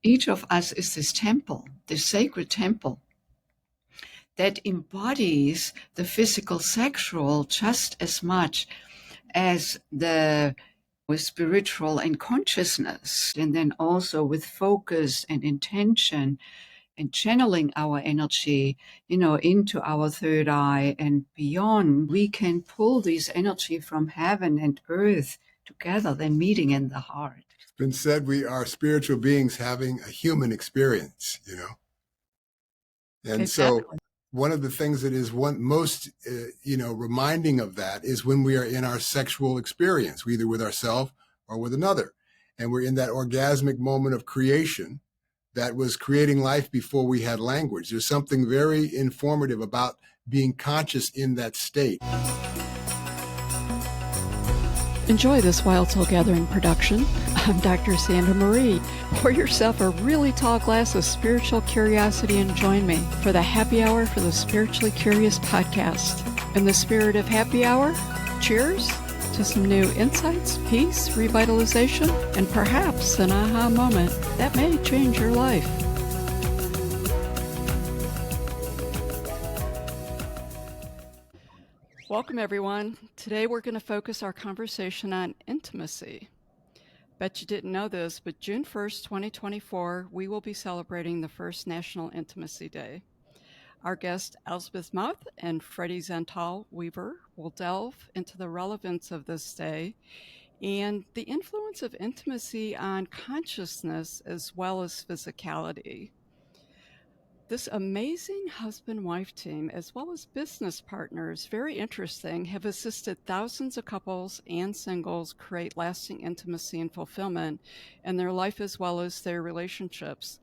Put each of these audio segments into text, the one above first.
Each of us is this temple, this sacred temple that embodies the physical sexual just as much as the with spiritual and consciousness, and then also with focus and intention and channeling our energy, into our third eye and beyond. We can pull this energy from heaven and earth together, then meeting in the heart. It's been said we are spiritual beings having a human experience, And Exactly. so one of the things that is most reminding of that is when we are in our sexual experience, either with ourselves or with another. And we're in that orgasmic moment of creation that was creating life before we had language. There's something very informative about being conscious in that state. Enjoy this Wild Soul Gathering production. I'm Dr. Sandra Marie. Pour yourself a really tall glass of spiritual curiosity and join me for the Happy Hour for the Spiritually Curious podcast. In the spirit of happy hour, cheers to some new insights, peace, revitalization, and perhaps an aha moment that may change your life. Welcome, everyone. Today we're going to focus our conversation on intimacy. Bet you didn't know this, but June 1st, 2024, we will be celebrating the first National Intimacy Day. Our guests, Elsbeth Muth and Freddie Zental-Weaver, will delve into the relevance of this day and the influence of intimacy on consciousness as well as physicality. This amazing husband-wife team, as well as business partners, very interesting, have assisted thousands of couples and singles create lasting intimacy and fulfillment in their life as well as their relationships.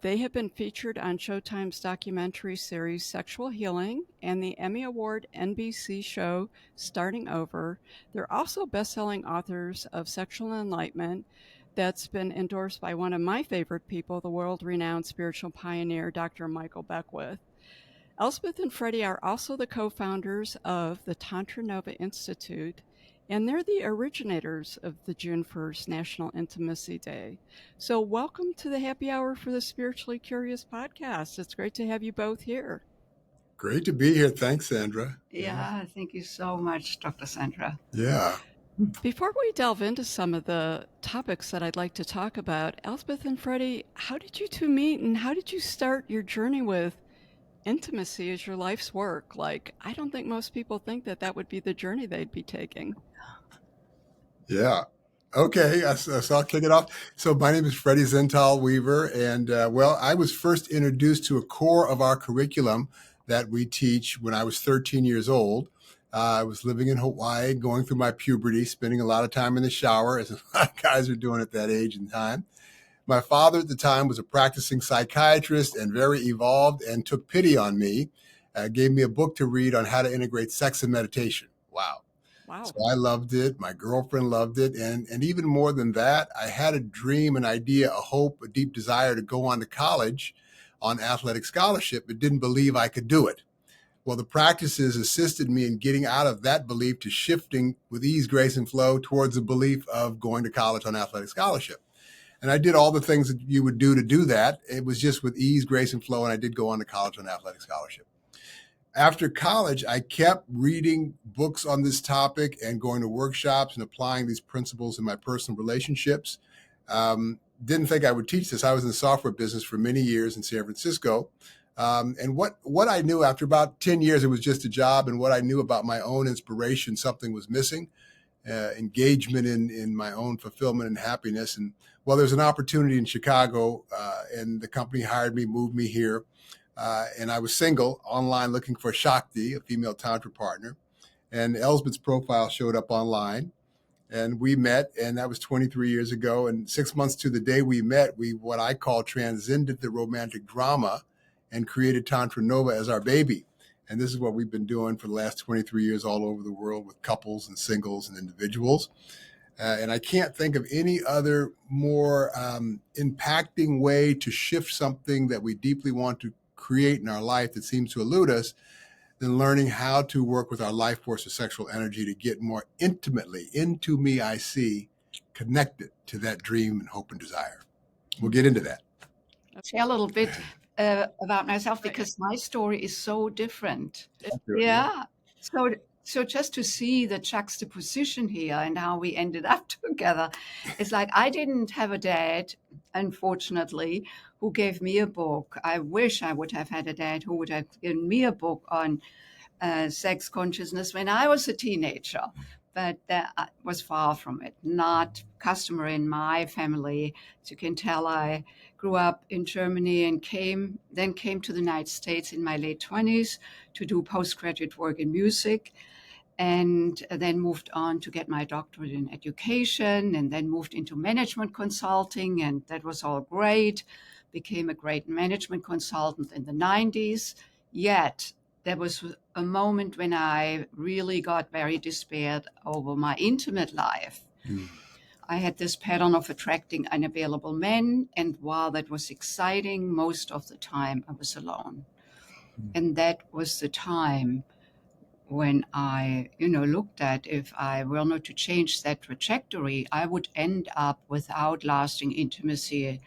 They have been featured on Showtime's documentary series Sexual Healing and the Emmy Award NBC show Starting Over. They're also best-selling authors of Sexual Enlightenment, that's been endorsed by one of my favorite people, the world-renowned spiritual pioneer, Dr. Michael Beckwith. Elsbeth and Freddie are also the co-founders of the Tantra Nova Institute, and they're the originators of the June 1st National Intimacy Day. So welcome to the Happy Hour for the Spiritually Curious podcast. It's great to have you both here. Great to be here. Thanks, Sandra. Yeah, thank you so much, Dr. Sandra. Yeah. Before we delve into some of the topics that I'd like to talk about, Elsbeth and Freddie, how did you two meet and how did you start your journey with intimacy as your life's work? Like, I don't think most people think that that would be the journey they'd be taking. Yeah. Okay, so I'll kick it off. So my name is Freddie Zental-Weaver, and I was first introduced to a core of our curriculum that we teach when I was 13 years old. I was living in Hawaii, going through my puberty, spending a lot of time in the shower, as a lot of guys are doing at that age and time. My father at the time was a practicing psychiatrist and very evolved and took pity on me, gave me a book to read on how to integrate sex and meditation. Wow. So I loved it. My girlfriend loved it. And even more than that, I had a dream, an idea, a hope, a deep desire to go on to college on athletic scholarship, but didn't believe I could do it. Well, the practices assisted me in getting out of that belief to shifting with ease, grace, and flow towards the belief of going to college on athletic scholarship. And I did all the things that you would do to do that. It was just with ease, grace, and flow. And I did go on to college on athletic scholarship. After college, I kept reading books on this topic and going to workshops and applying these principles in my personal relationships. Didn't think I would teach this. I was in the software business for many years in San Francisco. And what I knew after about 10 years, it was just a job. And what I knew about my own inspiration, something was missing, engagement in my own fulfillment and happiness. And well, there's an opportunity in Chicago, and the company hired me, moved me here. And I was single online looking for Shakti, a female Tantra partner. And Elsbeth's profile showed up online. And we met, and that was 23 years ago. And 6 months to the day we met, we what I call transcended the romantic drama and created Tantra Nova as our baby. And this is what we've been doing for the last 23 years all over the world with couples and singles and individuals. And I can't think of any other more impacting way to shift something that we deeply want to create in our life that seems to elude us than learning how to work with our life force of sexual energy to get more intimately into me, I see, connected to that dream and hope and desire. we'll get into that. Share a little bit about myself because my story is so different. Yeah. So just to see the juxtaposition here and how we ended up together, it's like I didn't have a dad, unfortunately, who gave me a book. I wish I would have had a dad who would have given me a book on sex consciousness when I was a teenager, but that was far from it. Not customary in my family. As you can tell, I grew up in Germany and came to the United States in my late 20s to do postgraduate work in music, and then moved on to get my doctorate in education, and then moved into management consulting, and that was all great. Became a great management consultant in the 90s. Yet there was a moment when I really got very despaired over my intimate life. I had this pattern of attracting unavailable men, and while that was exciting, most of the time I was alone. And that was the time when I, looked at if I were not to change that trajectory, I would end up without lasting intimacy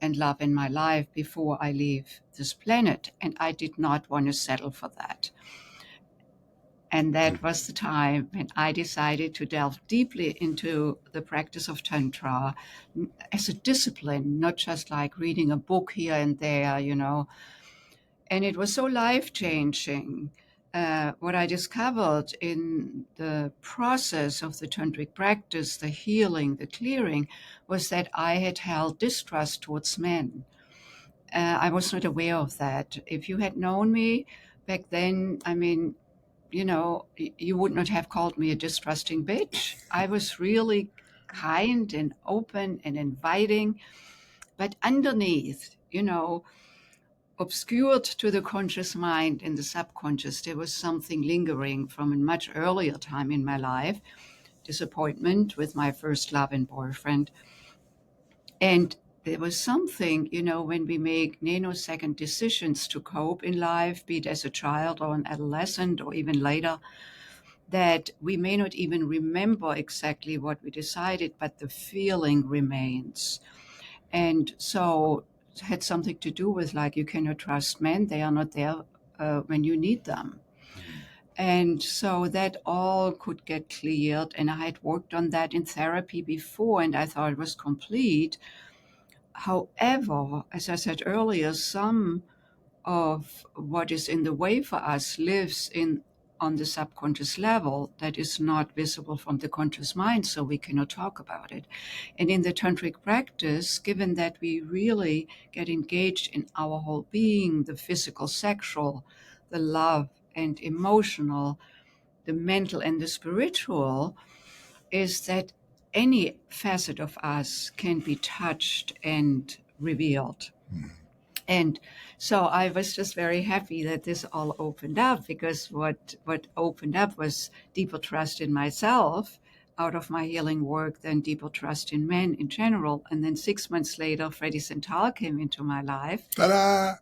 and love in my life before I leave this planet. And I did not want to settle for that. And that was the time when I decided to delve deeply into the practice of Tantra as a discipline, not just like reading a book here and there, And it was so life-changing. What I discovered in the process of the tantric practice, the healing, the clearing, was that I had held distrust towards men. I was not aware of that. If you had known me back then, you would not have called me a distrusting bitch. I was really kind and open and inviting, but underneath, obscured to the conscious mind and the subconscious, there was something lingering from a much earlier time in my life, disappointment with my first love and boyfriend. And there was something, when we make nanosecond decisions to cope in life, be it as a child or an adolescent or even later, that we may not even remember exactly what we decided, but the feeling remains. And so it had something to do with like, you cannot trust men. They are not there when you need them. And so that all could get cleared. And I had worked on that in therapy before, and I thought it was complete. However, as I said earlier, some of what is in the way for us lives on the subconscious level that is not visible from the conscious mind, so we cannot talk about it. And in the tantric practice, given that we really get engaged in our whole being, the physical, sexual, the love and emotional, the mental and the spiritual, is that any facet of us can be touched and revealed. And so I was just very happy that this all opened up, because what opened up was deeper trust in myself out of my healing work, then deeper trust in men in general. And then 6 months later, Freddie Zental came into my life. Ta-da!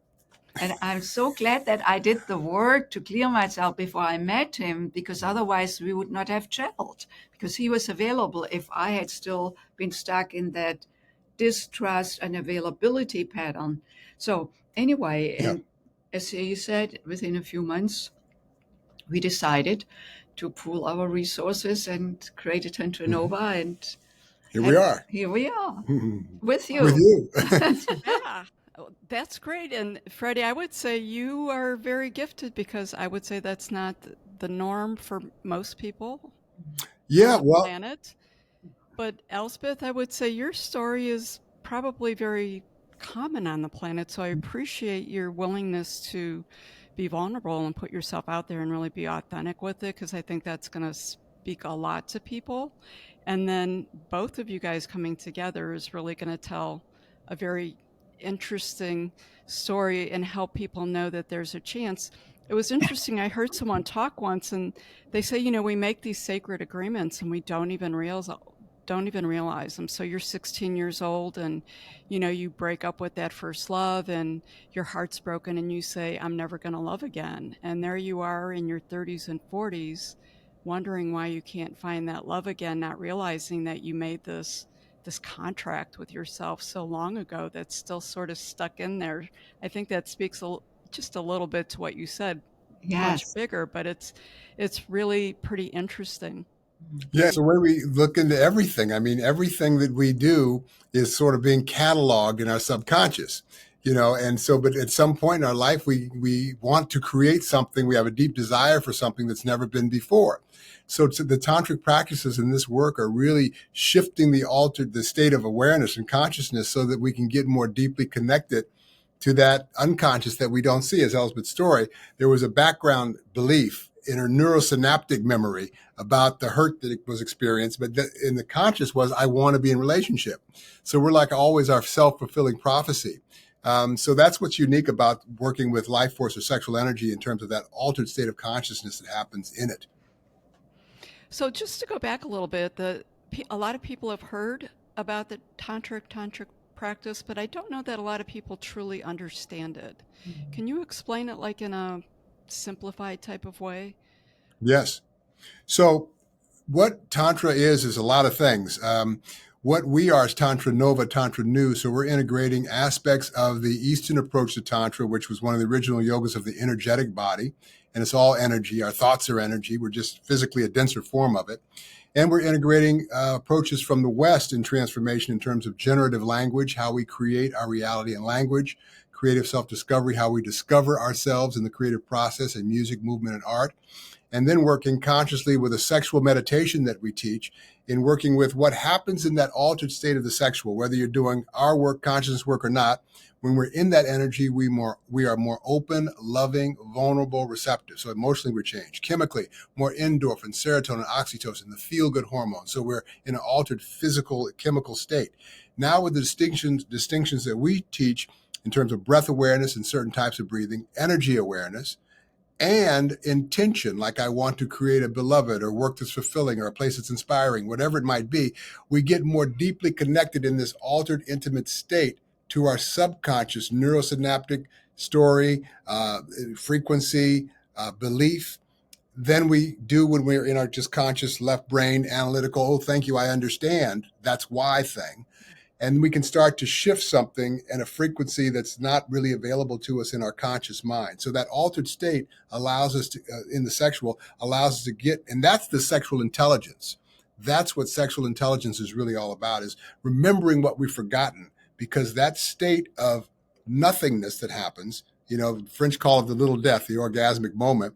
And I'm so glad that I did the work to clear myself before I met him, because otherwise we would not have gelled, because he was available. If I had still been stuck in that distrust and availability pattern. So anyway, and as you said, within a few months, we decided to pool our resources and create a Tantra Nova, and Here we are. Here we are with you. With you. Yeah, that's great. And Freddie, I would say you are very gifted, because I would say that's not the norm for most people Yeah, on the well, planet. But Elsbeth, I would say your story is probably very common on the planet. So I appreciate your willingness to be vulnerable and put yourself out there and really be authentic with it, because I think that's going to speak a lot to people. And then both of you guys coming together is really going to tell a very interesting story and help people know that there's a chance. It was interesting. I heard someone talk once, and they say, we make these sacred agreements and we don't even realize them. So you're 16 years old and you break up with that first love and your heart's broken and you say, I'm never going to love again. And there you are in your 30s and 40s wondering why you can't find that love again, not realizing that you made this this contract with yourself so long ago that's still sort of stuck in there. I think that speaks just a little bit to what you said, much Yes. bigger, but it's really pretty interesting. Yeah, it's the way we look into everything. I mean, everything that we do is sort of being cataloged in our subconscious, and so, but at some point in our life, we want to create something. We have a deep desire for something that's never been before. So the tantric practices in this work are really shifting the state of awareness and consciousness so that we can get more deeply connected to that unconscious that we don't see. As Elsbeth's story, there was a background belief in her neurosynaptic memory about the hurt that it was experienced, but in the conscious was, I want to be in relationship. So we're like always our self-fulfilling prophecy. So that's what's unique about working with life force or sexual energy in terms of that altered state of consciousness that happens in it. So just to go back a little bit, a lot of people have heard about the tantric practice, but I don't know that a lot of people truly understand it. Can you explain it like in a simplified type of way? Yes. So what Tantra is a lot of things. What we are is Tantra Nova, Tantra New. So we're integrating aspects of the Eastern approach to Tantra, which was one of the original yogas of the energetic body. And it's all energy. Our thoughts are energy. We're just physically a denser form of it. And we're integrating approaches from the West in transformation in terms of generative language, how we create our reality in language, creative self-discovery, how we discover ourselves in the creative process in music, movement, and art, and then working consciously with a sexual meditation that we teach in working with what happens in that altered state of the sexual, whether you're doing our work, consciousness work or not. When we're in that energy, we are more open, loving, vulnerable, receptive. So emotionally we're changed. Chemically, more endorphin, serotonin, oxytocin, the feel-good hormone. So we're in an altered physical, chemical state. Now with the distinctions that we teach in terms of breath awareness and certain types of breathing, energy awareness, and intention, like I want to create a beloved or work that's fulfilling or a place that's inspiring, whatever it might be, we get more deeply connected in this altered, intimate state to our subconscious neurosynaptic story, frequency, belief, than we do when we're in our just conscious left brain analytical, oh, thank you, I understand, that's why thing. And we can start to shift something at a frequency that's not really available to us in our conscious mind. So that altered state allows us to, in the sexual, allows us to get, and that's the sexual intelligence. That's what sexual intelligence is really all about, is remembering what we've forgotten, because that state of nothingness that happens, French call it the little death, the orgasmic moment,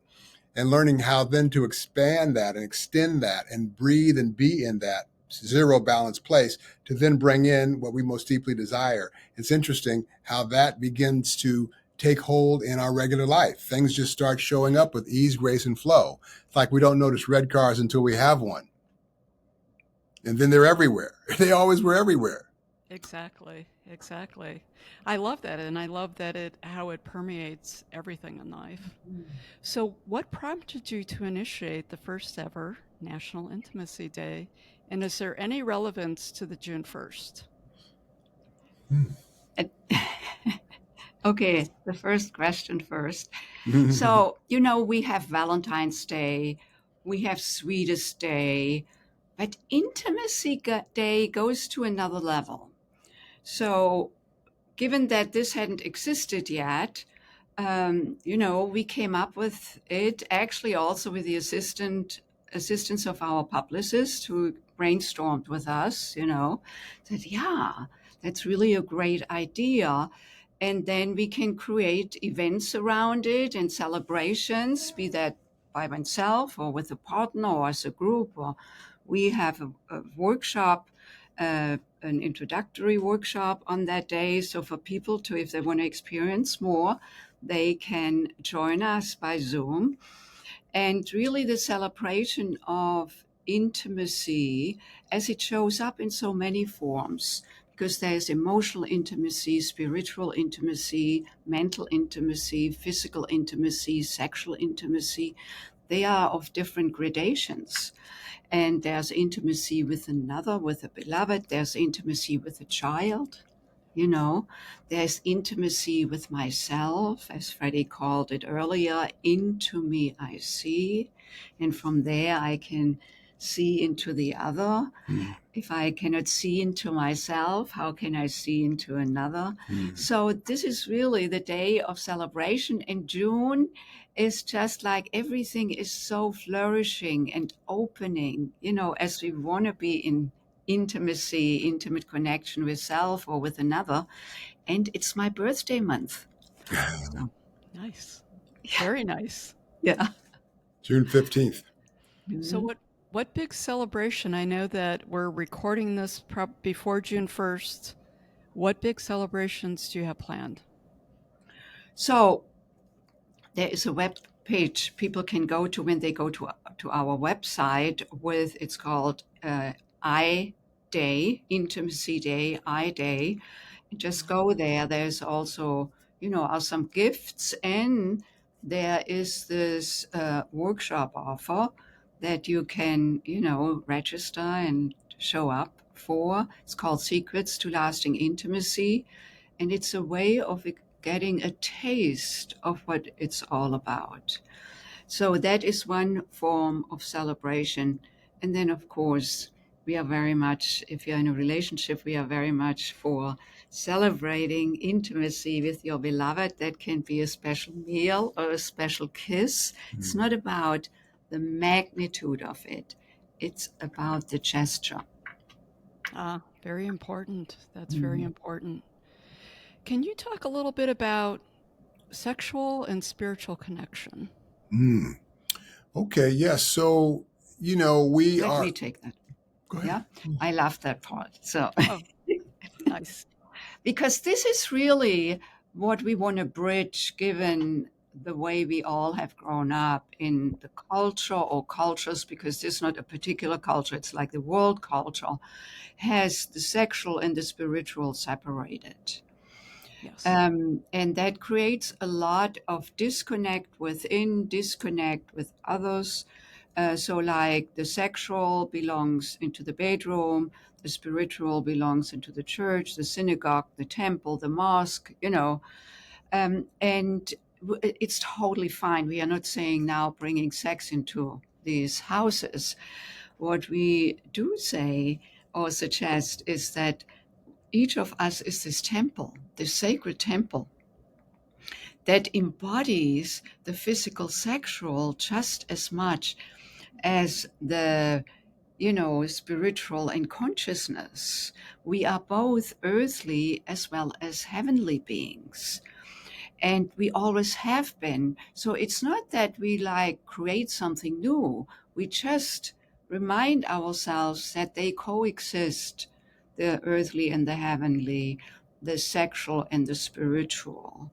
and learning how then to expand that and extend that and breathe and be in that zero balance place to then bring in what we most deeply desire. It's interesting how that begins to take hold in our regular life. Things just start showing up with ease, grace, and flow. It's like we don't notice red cars until we have one. And then they're everywhere. They always were everywhere. Exactly. I love that, and I love that how it permeates everything in life. So what prompted you to initiate the first ever National Intimacy Day? And is there any relevance to the June 1st? Okay, the first question first. So, we have Valentine's Day, we have Sweetest Day, but Intimacy Day goes to another level. So, given that this hadn't existed yet, we came up with it actually also with the assistance of our publicist who brainstormed with us, said, yeah, that's really a great idea. And then we can create events around it and celebrations, be that by myself or with a partner or as a group. Or we have a workshop, an introductory workshop on that day. So for people to, if they want to experience more, they can join us by Zoom. And really the celebration of intimacy as it shows up in so many forms, because there's emotional intimacy, spiritual intimacy, mental intimacy, physical intimacy, sexual intimacy. They are of different gradations. And there's intimacy with another, with a beloved. There's intimacy with a child. There's intimacy with myself, as Freddie called it earlier, into me I see. And from there I can see into the other? If I cannot see into myself, how can I see into another? So this is really the day of celebration. And June is just like everything is so flourishing and opening, as we want to be in intimacy, intimate connection with self or with another. And it's my birthday month. So, Nice. Very nice. yeah. June 15th. So what big celebration? I know that we're recording this before June 1st. What big celebrations do you have planned? So there is a web page people can go to when they go to our website it's called I Day, Intimacy Day, I Day. Just go there. There's also, are some gifts, and there is this workshop offer that you can, register and show up for. It's called Secrets to Lasting Intimacy, and it's a way of getting a taste of what it's all about. So that is one form of celebration. And then, of course, we are very much, if you're in a relationship, we are very much for celebrating intimacy with your beloved. That can be a special meal or a special kiss. It's not about the magnitude of it, it's about the gesture. Very important. That's very important. Can you talk a little bit about sexual and spiritual connection? Okay, yes. So, we Let are. me take that. Go ahead. Yeah, I love that part. So, Nice. because this is really what we want to bridge, given the way we all have grown up in the culture or cultures, because this is not a particular culture, it's like the world culture, has the sexual and the spiritual separated. Yes. And that creates a lot of disconnect within, disconnect with others. So like the sexual belongs into the bedroom, the spiritual belongs into the church, the synagogue, the temple, the mosque, and it's totally fine. We are not saying now bringing sex into these houses. What we do say or suggest is that each of us is this temple, this sacred temple that embodies the physical sexual just as much as the spiritual and consciousness. We are both earthly as well as heavenly beings, and we always have been. So it's not that we create something new, we just remind ourselves that they coexist, the earthly and the heavenly, the sexual and the spiritual.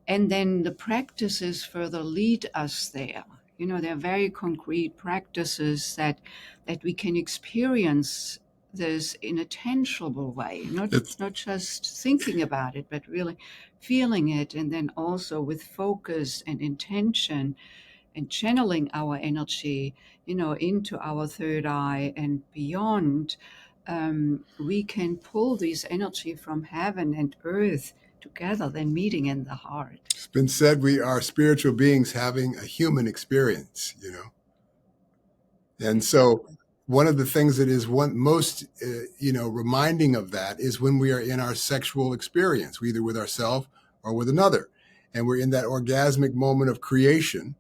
And then the practices further lead us there. They're very concrete practices that we can experience this in a tangible way, not just thinking about it, but really feeling it, and then also with focus and intention and channeling our energy, into our third eye and beyond. We can pull this energy from heaven and earth together, then meeting in the heart. It's been said we are spiritual beings having a human experience, And so one of the things that is most, reminding of that is when we are in our sexual experience, either with ourselves or with another. And we're in that orgasmic moment of creation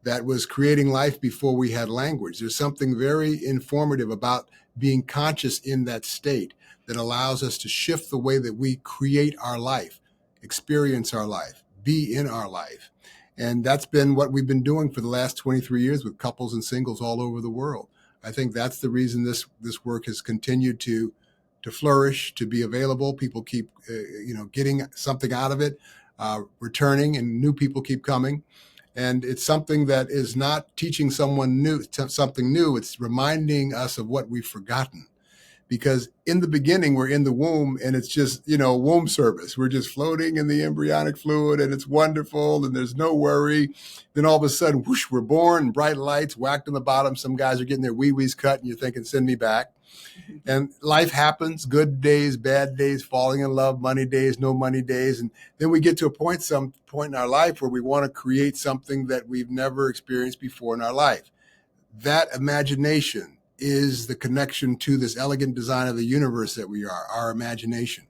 that was creating life before we had language. There's something very informative about being conscious in that state that allows us to shift the way that we create our life, experience our life, be in our life. And that's been what we've been doing for the last 23 years with couples and singles all over the world. I think that's the reason this work has continued to flourish, to be available. People keep, getting something out of it, returning, and new people keep coming. And it's something that is not teaching someone something new. It's reminding us of what we've forgotten. Because in the beginning, we're in the womb and it's just, womb service. We're just floating in the embryonic fluid and it's wonderful and there's no worry. Then all of a sudden, whoosh, we're born, bright lights, whacked on the bottom. Some guys are getting their wee-wees cut and you're thinking, send me back. And life happens, good days, bad days, falling in love, money days, no money days. And then we get to some point in our life where we want to create something that we've never experienced before in our life. That imagination is the connection to this elegant design of the universe that we are, our imagination.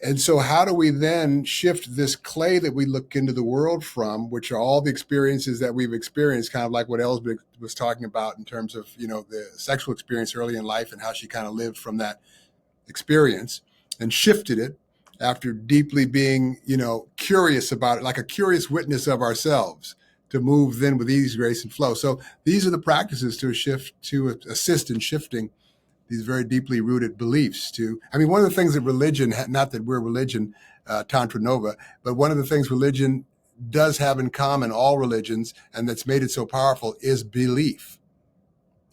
And so how do we then shift this clay that we look into the world from, which are all the experiences that we've experienced, kind of like what Elsbeth was talking about in terms of, the sexual experience early in life and how she kind of lived from that experience and shifted it after deeply being, curious about it, like a curious witness of ourselves, to move then with ease, grace, and flow. So these are the practices to assist in shifting these very deeply rooted beliefs one of the things that religion, not that we're religion, Tantra Nova, but one of the things religion does have in common, all religions, and that's made it so powerful, is belief.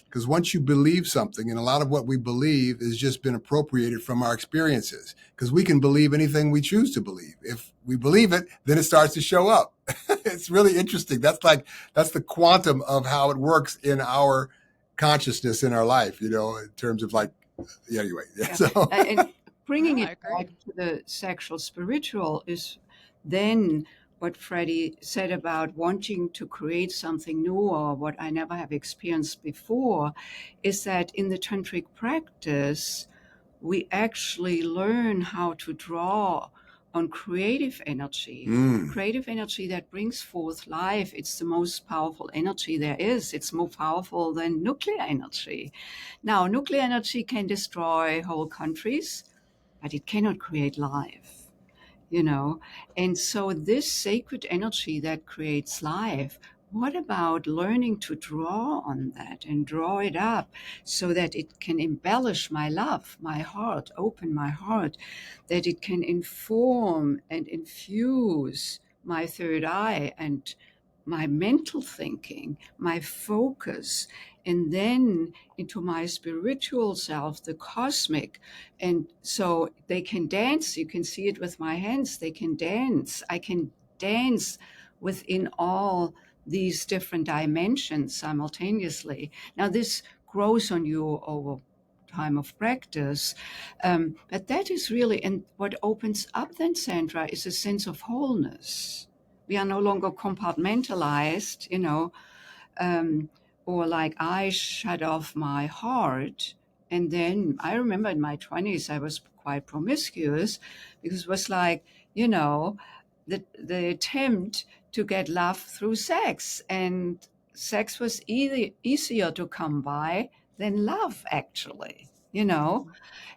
Because once you believe something, and a lot of what we believe has just been appropriated from our experiences, because we can believe anything we choose to believe. If we believe it, then it starts to show up. It's really interesting. That's the quantum of how it works in our consciousness in our life, in terms of anyway. Yeah. So And bringing I it agree. back to the sexual spiritual is then what Freddie said about wanting to create something new, or what I never have experienced before, is that in the tantric practice, we actually learn how to draw on creative energy that brings forth life. It's the most powerful energy there is. It's more powerful than nuclear energy. Now, nuclear energy can destroy whole countries, but it cannot create life, And so this sacred energy that creates life, what about learning to draw on that and draw it up so that it can embellish my love, my heart, open my heart, that it can inform and infuse my third eye and my mental thinking, my focus, and then into my spiritual self, the cosmic. And so they can dance. You can see it with my hands. They can dance. I can dance within all these different dimensions simultaneously. Now, this grows on you over time of practice. But that is really, and what opens up then, Sandra, is a sense of wholeness. We are no longer compartmentalized, or like I shut off my heart. And then I remember in my 20s, I was quite promiscuous, because it was like, the attempt to get love through sex. And sex was easier to come by than love, actually,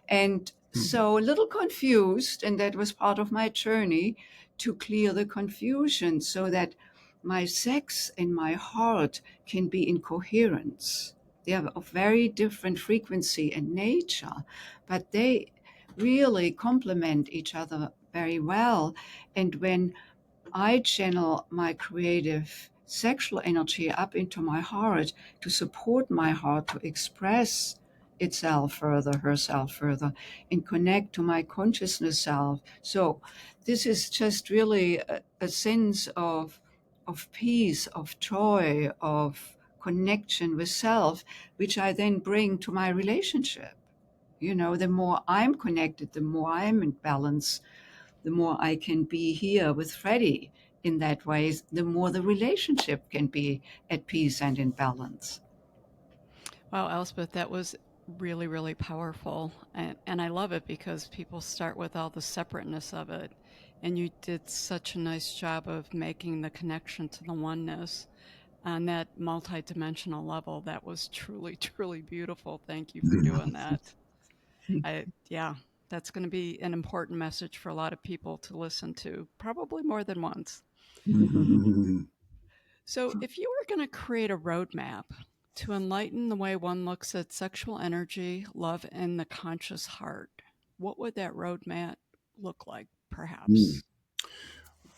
And so a little confused, and that was part of my journey to clear the confusion so that my sex and my heart can be in coherence. They are of very different frequency and nature, but they really complement each other very well. And when I channel my creative sexual energy up into my heart to support my heart to express itself further, herself further, and connect to my consciousness self. So this is just really a sense of peace, of joy, of connection with self, which I then bring to my relationship. The more I'm connected, the more I'm in balance, the more I can be here with Freddie in that way, the more the relationship can be at peace and in balance. Wow, Elsbeth, that was really, really powerful. And I love it because people start with all the separateness of it. And you did such a nice job of making the connection to the oneness on that multidimensional level. That was truly, truly beautiful. Thank you for doing that. Yeah, that's going to be an important message for a lot of people to listen to, probably more than once. So, if you were going to create a roadmap to enlighten the way one looks at sexual energy, love, and the conscious heart, what would that roadmap look like, perhaps?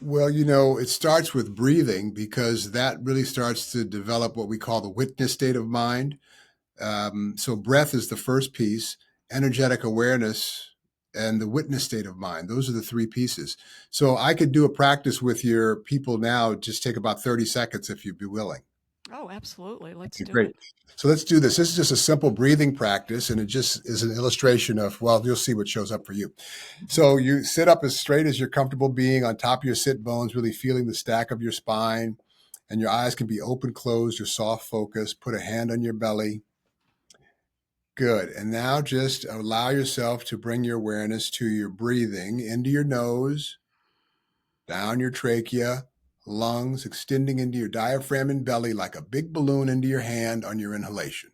Well, it starts with breathing, because that really starts to develop what we call the witness state of mind. So breath is the first piece, energetic awareness, and the witness state of mind. Those are the three pieces. So I could do a practice with your people now, just take about 30 seconds if you'd be willing. Oh, absolutely. Let's Okay, do great. it. So let's do this. This is just a simple breathing practice, and it just is an illustration of, well, you'll see what shows up for you. So you sit up as straight as you're comfortable being, on top of your sit bones, really feeling the stack of your spine, and your eyes can be open, closed, your soft focus. Put a hand on your belly. Good. And now just allow yourself to bring your awareness to your breathing into your nose, down your trachea, lungs, extending into your diaphragm and belly like a big balloon into your hand on your inhalation.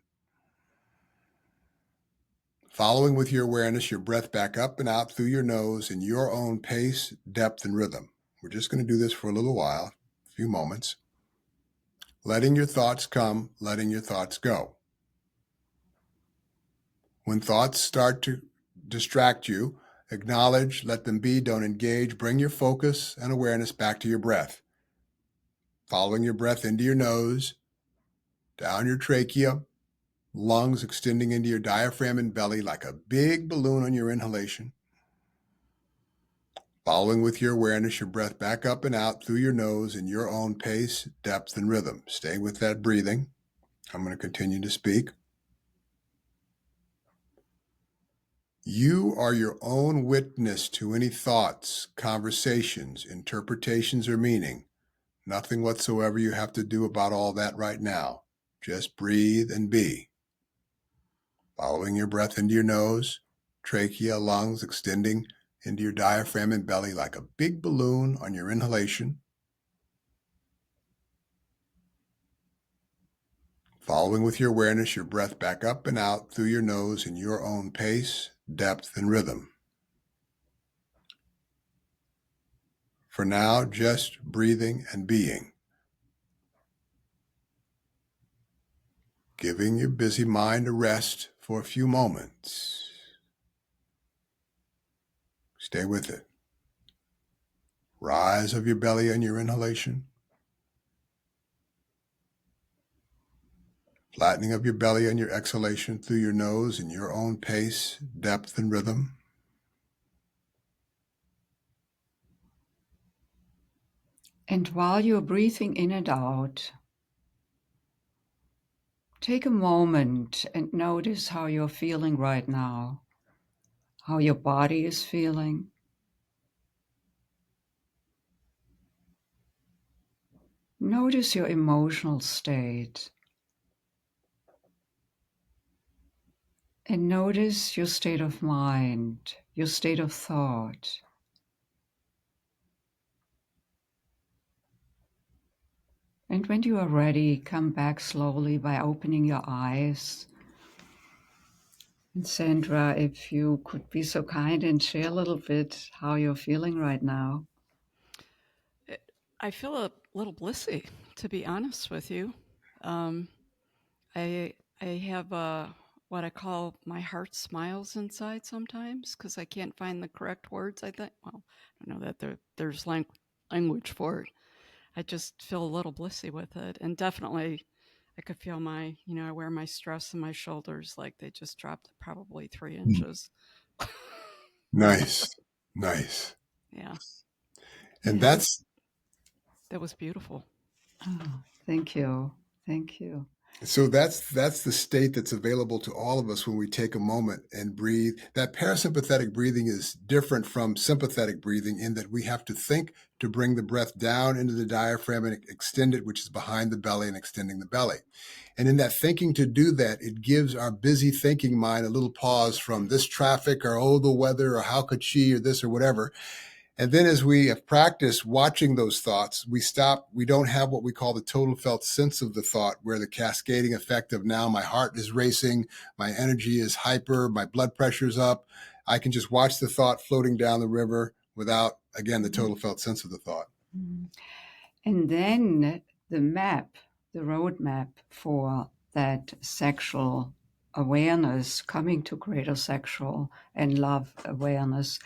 Following with your awareness, your breath back up and out through your nose in your own pace, depth, and rhythm. We're just going to do this for a little while, a few moments. Letting your thoughts come, letting your thoughts go. When thoughts start to distract you, acknowledge, let them be, don't engage. Bring your focus and awareness back to your breath. Following your breath into your nose, down your trachea, lungs extending into your diaphragm and belly like a big balloon on your inhalation. Following with your awareness, your breath back up and out through your nose in your own pace, depth, and rhythm. Stay with that breathing. I'm going to continue to speak. You are your own witness to any thoughts, conversations, interpretations, or meaning. Nothing whatsoever you have to do about all that right now. Just breathe and be. Following your breath into your nose, trachea, lungs extending into your diaphragm and belly like a big balloon on your inhalation. Following with your awareness, your breath back up and out through your nose in your own pace, depth, and rhythm. For now, just breathing and being. Giving your busy mind a rest for a few moments. Stay with it. Rise of your belly on your inhalation. Flattening of your belly on your exhalation through your nose in your own pace, depth, and rhythm. And while you're breathing in and out, take a moment and notice how you're feeling right now, how your body is feeling. Notice your emotional state. And notice your state of mind, your state of thought. And when you are ready, come back slowly by opening your eyes. And Sandra, if you could be so kind and share a little bit how you're feeling right now. I feel a little blissy, to be honest with you. I have what I call my heart smiles inside sometimes because I can't find the correct words. I think, well, I don't know that there's language for it. I just feel a little blissy with it, and definitely, I could feel I wear my stress in my shoulders like they just dropped probably 3 inches. Nice. Nice. Yeah, And yeah, that's that was beautiful. Oh, thank you. Thank you. So that's the state that's available to all of us when we take a moment and breathe. That parasympathetic breathing is different from sympathetic breathing in that we have to think to bring the breath down into the diaphragm and extend it, which is behind the belly and extending the belly. And in that thinking to do that, it gives our busy thinking mind a little pause from this traffic or, oh, the weather or how could she or this or whatever. And then as we have practiced watching those thoughts, we stop. We don't have what we call the total felt sense of the thought, where the cascading effect of now my heart is racing, my energy is hyper, my blood pressure's up. I can just watch the thought floating down the river without, again, the total felt sense of the thought. And then the roadmap for that sexual awareness, coming to greater sexual and love awareness,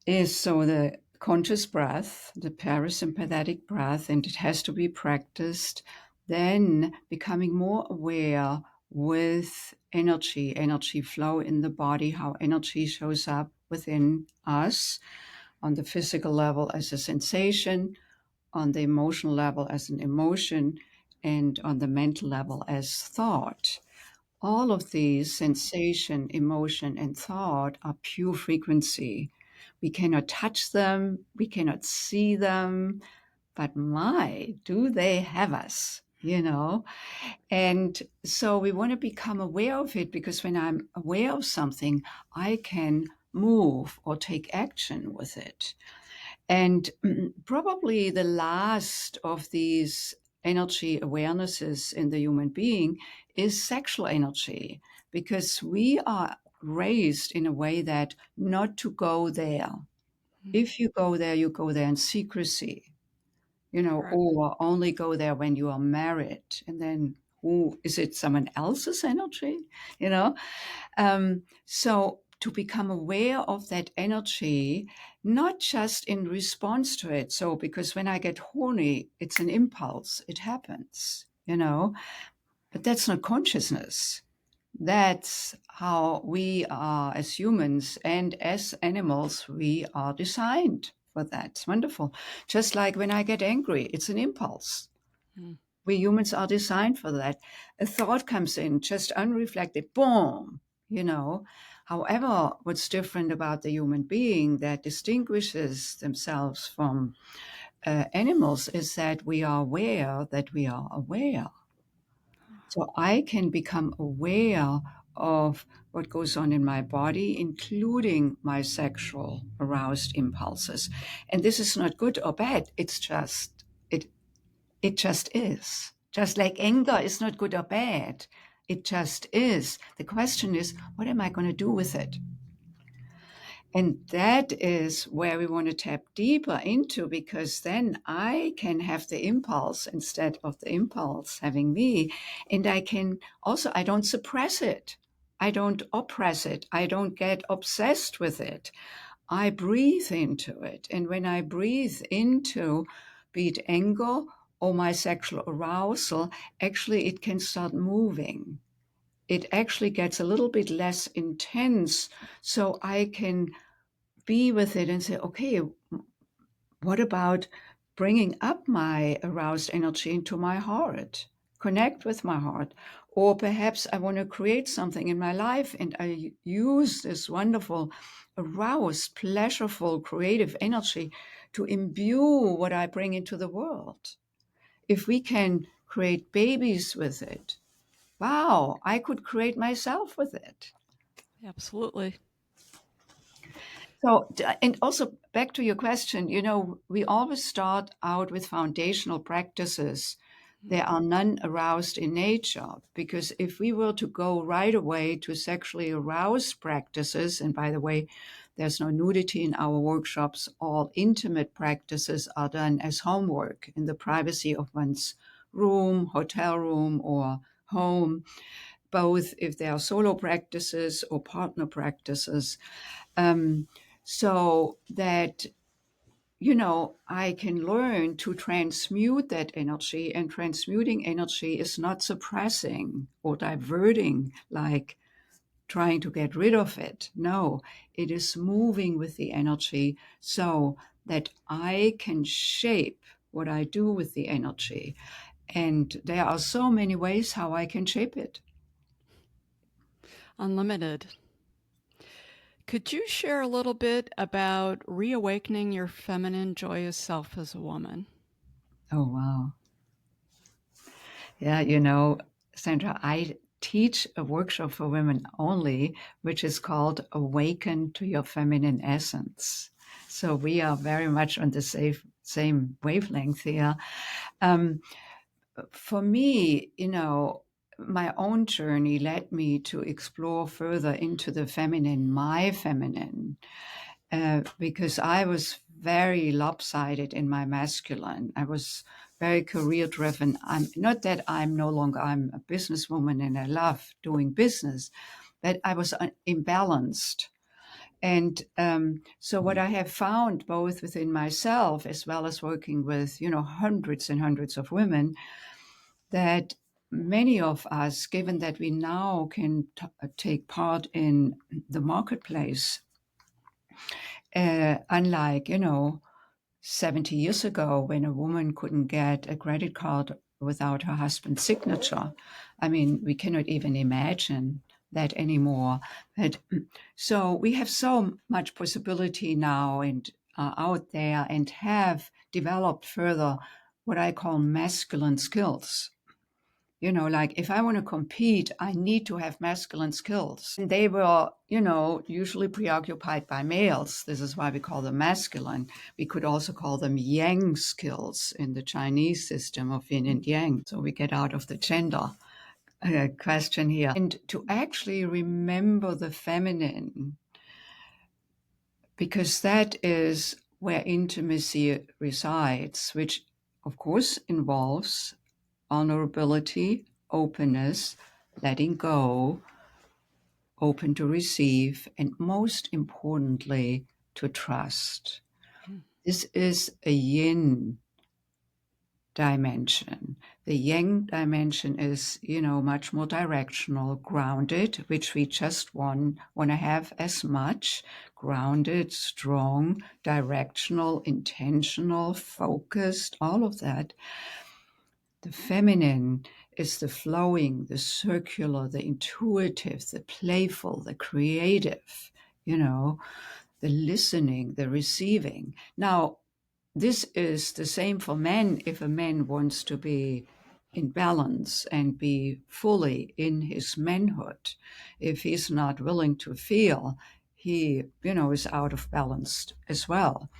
is so the conscious breath, the parasympathetic breath, and it has to be practiced, then becoming more aware with energy flow in the body, how energy shows up within us on the physical level as a sensation, on the emotional level as an emotion, and on the mental level as thought. All of these, sensation, emotion, and thought, are pure frequency. We cannot touch them, we cannot see them, but my, do they have us? you know? And so we want to become aware of it, because when I'm aware of something, I can move or take action with it. And probably the last of these energy awarenesses in the human being is sexual energy, because we are raised in a way that not to go there. If you go there, you go there in secrecy, Correct. or only go there when you are married. And then who is it? Someone else's energy, you know? So to become aware of that energy, not just in response to it. So, because when I get horny, it's an impulse, it happens, but that's not consciousness. That's how we are as humans, and as animals, we are designed for that. It's wonderful. Just like when I get angry, it's an impulse. Mm. We humans are designed for that. A thought comes in, just unreflected, boom, However, what's different about the human being that distinguishes themselves from animals is that we are aware that we are aware. So I can become aware of what goes on in my body, including my sexual aroused impulses. And this is not good or bad. It just is. Just like anger is not good or bad. It just is. The question is, what am I going to do with it? And that is where we want to tap deeper into, because then I can have the impulse instead of the impulse having me. And I don't suppress it. I don't oppress it. I don't get obsessed with it. I breathe into it. And when I breathe into, be it anger or my sexual arousal, actually it can start moving. It actually gets a little bit less intense, so I can be with it and say, okay, what about bringing up my aroused energy into my heart? Connect with my heart. Or perhaps I want to create something in my life, and I use this wonderful, aroused, pleasureful, creative energy to imbue what I bring into the world. If we can create babies with it, wow, I could create myself with it. Absolutely. So, and also back to your question, we always start out with foundational practices. There are none aroused in nature, because if we were to go right away to sexually aroused practices, and by the way, there's no nudity in our workshops, all intimate practices are done as homework in the privacy of one's room, hotel room, or home, both if they are solo practices or partner practices. Um, so that, I can learn to transmute that energy. And transmuting energy is not suppressing or diverting, like trying to get rid of it. No, it is moving with the energy so that I can shape what I do with the energy. And there are so many ways how I can shape it. Unlimited. Could you share a little bit about reawakening your feminine, joyous self as a woman? Oh, wow. Yeah, Sandra, I teach a workshop for women only, which is called Awaken to Your Feminine Essence. So we are very much on the same wavelength here. Um, for me, my own journey led me to explore further into the feminine, my feminine, because I was very lopsided in my masculine. I was very career driven. I'm not that I'm a businesswoman and I love doing business, but I was imbalanced. And so what I have found both within myself as well as working with, hundreds and hundreds of women, that many of us, given that we now can take part in the marketplace, unlike, 70 years ago when a woman couldn't get a credit card without her husband's signature. I mean, we cannot even imagine that anymore. But so we have so much possibility now and out there, and have developed further what I call masculine skills. You know, like if I want to compete, I need to have masculine skills. And they were, you know, usually preoccupied by males. This is why we call them masculine. We could also call them yang skills in the Chinese system of yin and yang. So we get out of the gender question here. And to actually remember the feminine, because that is where intimacy resides, which of course involves vulnerability, openness, letting go, open to receive, and most importantly, to trust. This is a yin dimension. The yang dimension is, you know, much more directional, grounded, which we just want to have as much, grounded, strong, directional, intentional, focused, all of that. The feminine is the flowing, the circular, the intuitive, the playful, the creative, you know, the listening, the receiving. Now, this is the same for men if a man wants to be in balance and be fully in his manhood. If he's not willing to feel, he, you know, is out of balance as well.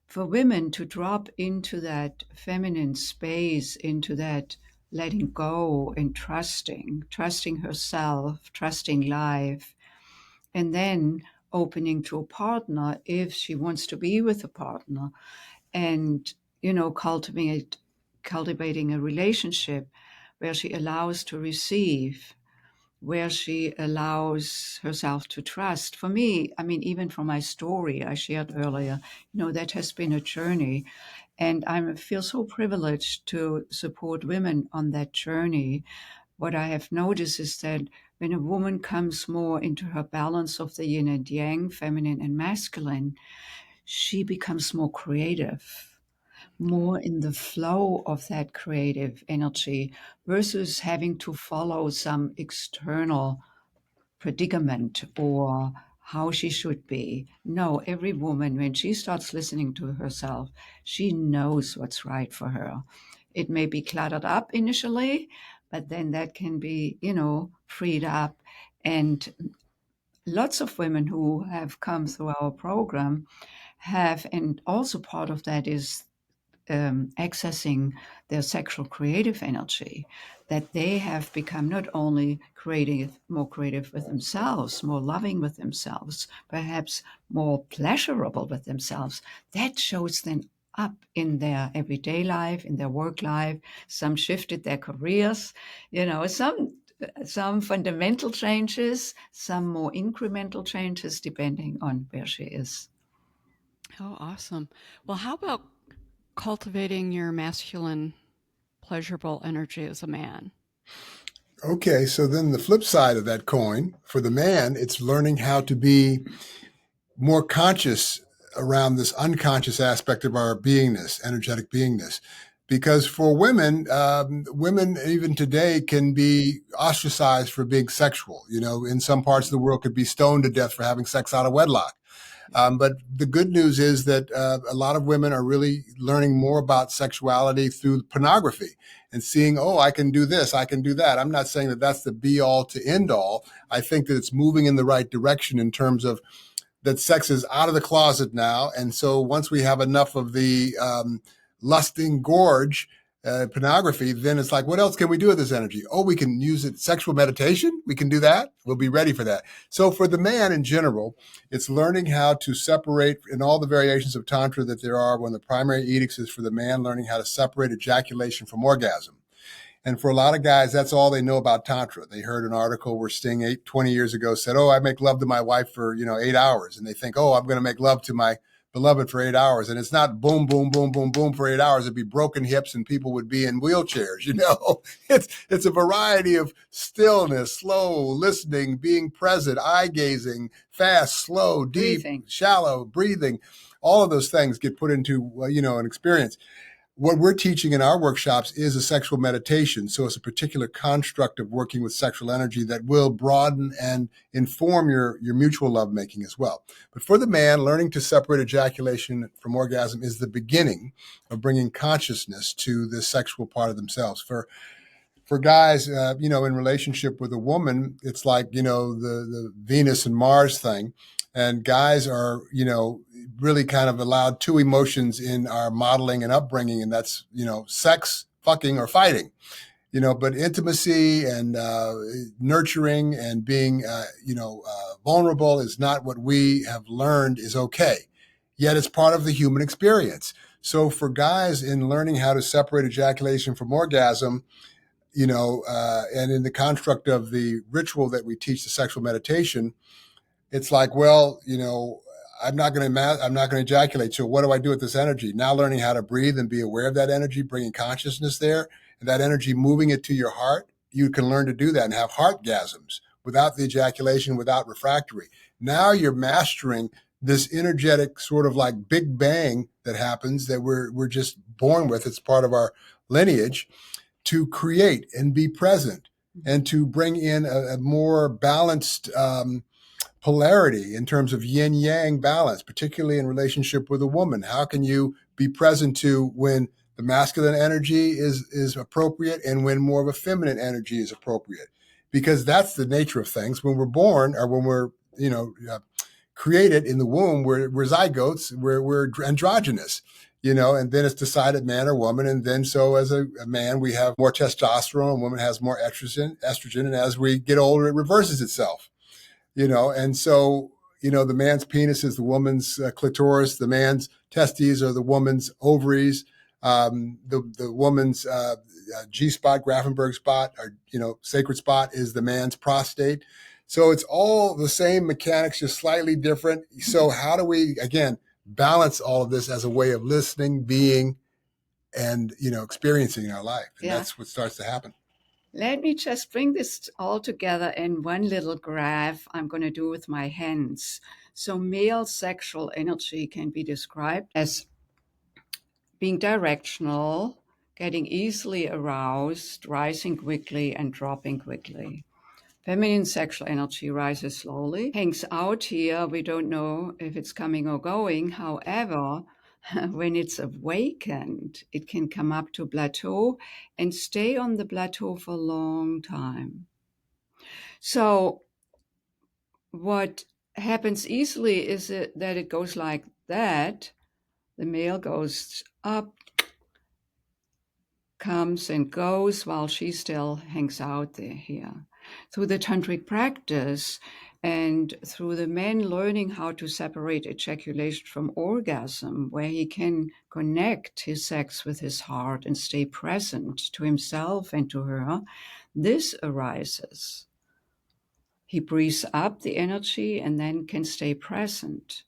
For women to drop into that feminine space, into that letting go and trusting herself, trusting life, and then opening to a partner if she wants to be with a partner, and, you know, cultivating a relationship where she allows to receive, where she allows herself to trust. For me, I mean, even from my story I shared earlier, you know, that has been a journey. And I feel so privileged to support women on that journey. What I have noticed is that when a woman comes more into her balance of the yin and yang, feminine and masculine, she becomes more creative, more in the flow of that creative energy versus having to follow some external predicament or how she should be. No, every woman, when she starts listening to herself, she knows what's right for her. It may be cluttered up initially, but then that can be, you know, freed up. And lots of women who have come through our program have, and also part of that is accessing their sexual creative energy, that they have become not only creative, more creative with themselves, more loving with themselves, perhaps more pleasurable with themselves. That shows then up in their everyday life, in their work life. Some shifted their careers, you know, some fundamental changes, some more incremental changes, depending on where she is. Oh, awesome. Well, how about cultivating your masculine, pleasurable energy as a man? Okay, so then the flip side of that coin, for the man, it's learning how to be more conscious around this unconscious aspect of our beingness, energetic beingness. Because for women, women even today can be ostracized for being sexual. You know, in some parts of the world, could be stoned to death for having sex out of wedlock. But the good news is that a lot of women are really learning more about sexuality through pornography and seeing, oh, I can do this, I can do that. I'm not saying that that's the be all to end all. I think that it's moving in the right direction in terms of that sex is out of the closet now. And so once we have enough of the lusting gorge, pornography, then it's like, what else can we do with this energy? Oh, we can use it. Sexual meditation. We can do that. We'll be ready for that. So for the man in general, it's learning how to separate in all the variations of Tantra that there are. One of the primary edicts is for the man learning how to separate ejaculation from orgasm. And for a lot of guys, that's all they know about Tantra. They heard an article where Sting 20 years ago said, oh, I make love to my wife for, 8 hours. And they think, oh, I'm going to make love to my beloved for 8 hours. And it's not boom, boom, boom, boom, boom for 8 hours. It'd be broken hips and people would be in wheelchairs. It's a variety of stillness, slow listening, being present, eye gazing, fast, slow, deep, Breathing. Shallow, breathing. All of those things get put into, an experience. What we're teaching in our workshops is a sexual meditation. So it's a particular construct of working with sexual energy that will broaden and inform your mutual lovemaking as well. But for the man, learning to separate ejaculation from orgasm is the beginning of bringing consciousness to the sexual part of themselves. For for guys, in relationship with a woman, it's like, the Venus and Mars thing. And guys are, really kind of allowed two emotions in our modeling and upbringing, and that's, sex, fucking, or fighting. But intimacy and nurturing and being, vulnerable is not what we have learned is okay. Yet it's part of the human experience. So for guys, in learning how to separate ejaculation from orgasm, and in the construct of the ritual that we teach, the sexual meditation, it's like, well, I'm not going to ejaculate. So what do I do with this energy? Now learning how to breathe and be aware of that energy, bringing consciousness there, and that energy, moving it to your heart. You can learn to do that and have heartgasms without the ejaculation, without refractory. Now you're mastering this energetic sort of like big bang that happens that we're just born with. It's part of our lineage, to create and be present and to bring in a more balanced polarity in terms of yin yang balance, particularly in relationship with a woman. How can you be present to when the masculine energy is appropriate and when more of a feminine energy is appropriate? Because that's the nature of things. When we're born, or when we're created in the womb, we're zygotes, we're androgynous. And then it's decided man or woman. And then so as a man, we have more testosterone, a woman has more estrogen. And as we get older, it reverses itself. And so, the man's penis is the woman's clitoris, the man's testes are the woman's ovaries, the woman's G-spot, Grafenberg spot, or, sacred spot is the man's prostate. So it's all the same mechanics, just slightly different. So how do we, again, balance all of this as a way of listening, being, and, experiencing our life? And that's what starts to happen. Let me just bring this all together in one little graph I'm going to do with my hands. So male sexual energy can be described as being directional, getting easily aroused, rising quickly and dropping quickly. Feminine sexual energy rises slowly, hangs out here. We don't know if it's coming or going. However, when it's awakened, it can come up to plateau and stay on the plateau for a long time. So what happens easily is that it goes like that. The male goes up, comes and goes while she still hangs out there here. Through the tantric practice and through the man learning how to separate ejaculation from orgasm, where he can connect his sex with his heart and stay present to himself and to her, this arises. He breathes up the energy and then can stay present.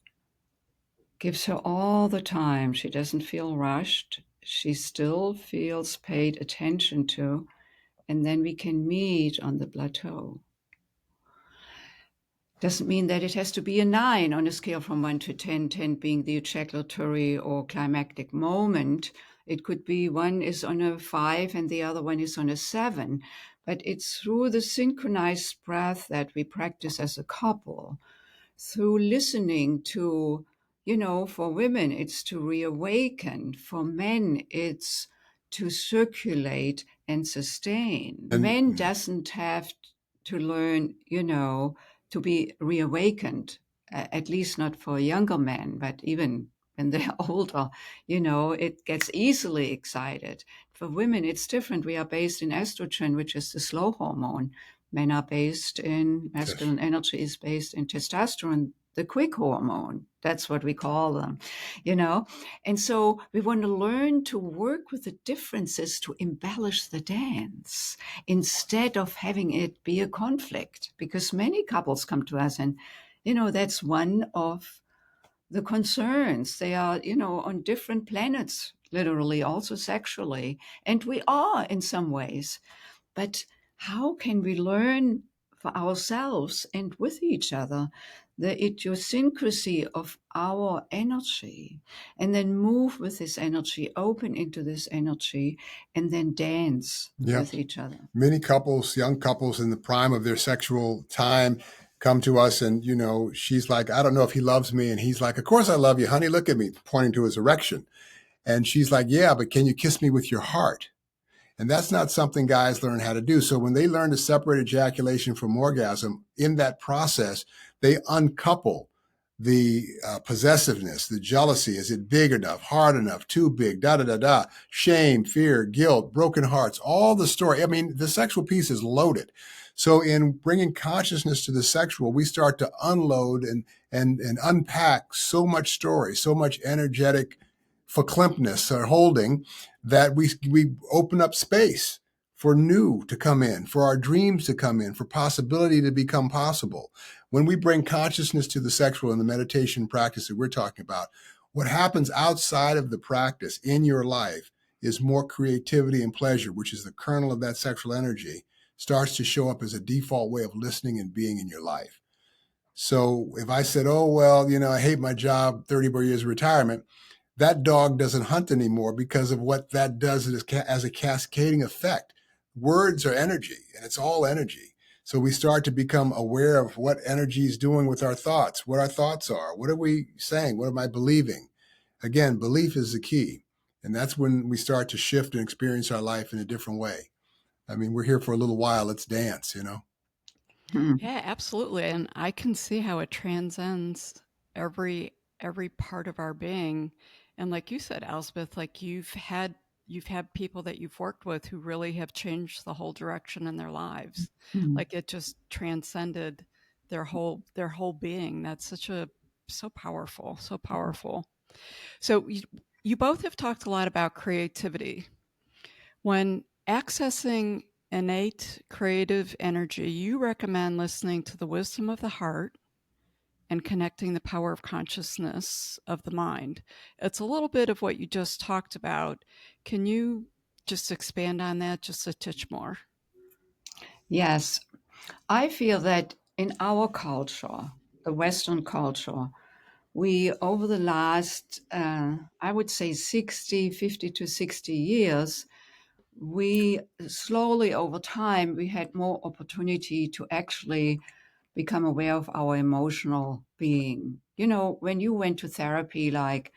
Gives her all the time. She doesn't feel rushed. She still feels paid attention to, and then we can meet on the plateau. Doesn't mean that it has to be a 9 on a scale from 1 to 10, 10 being the ejaculatory or climactic moment. It could be one is on a 5 and the other one is on a 7. But it's through the synchronized breath that we practice as a couple, through listening to, for women, it's to reawaken. For men, it's to circulate and sustain. Men doesn't have to learn, to be reawakened, at least not for younger men, but even when they're older, it gets easily excited. For women, it's different. We are based in estrogen, which is the slow hormone. Men are based in, masculine energy is based in testosterone, the quick hormone. That's what we call them, And so we want to learn to work with the differences to embellish the dance instead of having it be a conflict. Because many couples come to us and, that's one of the concerns. They are, on different planets, literally, also sexually. And we are in some ways. But how can we learn for ourselves and with each other the idiosyncrasy of our energy, and then move with this energy, open into this energy, and then dance with each other? Many couples, young couples in the prime of their sexual time, come to us and, she's like, I don't know if he loves me. And he's like, of course I love you, honey. Look at me, pointing to his erection. And she's like, yeah, but can you kiss me with your heart? And that's not something guys learn how to do. So when they learn to separate ejaculation from orgasm, in that process, they uncouple the possessiveness, the jealousy. Is it big enough, hard enough, too big, da da da da, shame, fear, guilt, broken hearts, all the story. I mean, the sexual piece is loaded. So in bringing consciousness to the sexual, we start to unload and unpack so much story, so much energetic verklempt or holding, that we open up space for new to come in, for our dreams to come in, for possibility to become possible. When we bring consciousness to the sexual and the meditation practice that we're talking about, what happens outside of the practice in your life is more creativity and pleasure, which is the kernel of that sexual energy, starts to show up as a default way of listening and being in your life. So if I said, oh, well, I hate my job, 30 more years of retirement, that dog doesn't hunt anymore because of what that does as a cascading effect. Words are energy, and it's all energy. So we start to become aware of what energy is doing with our thoughts, what our thoughts are. What are we saying? What am I believing? Again, belief is the key. And that's when we start to shift and experience our life in a different way. I mean, we're here for a little while. Let's dance, Yeah, absolutely. And I can see how it transcends every part of our being. And like you said, Elsbeth, like you've had people that you've worked with who really have changed the whole direction in their lives. Mm. Like it just transcended their whole being. That's so powerful, so powerful. So you both have talked a lot about creativity. When accessing innate creative energy, you recommend listening to the wisdom of the heart and connecting the power of consciousness of the mind. It's a little bit of what you just talked about. Can you just expand on that just a touch more? Yes, I feel that in our culture, the Western culture, we, over the last, I would say 50 to 60 years, we slowly over time, we had more opportunity to actually become aware of our emotional being. When you went to therapy like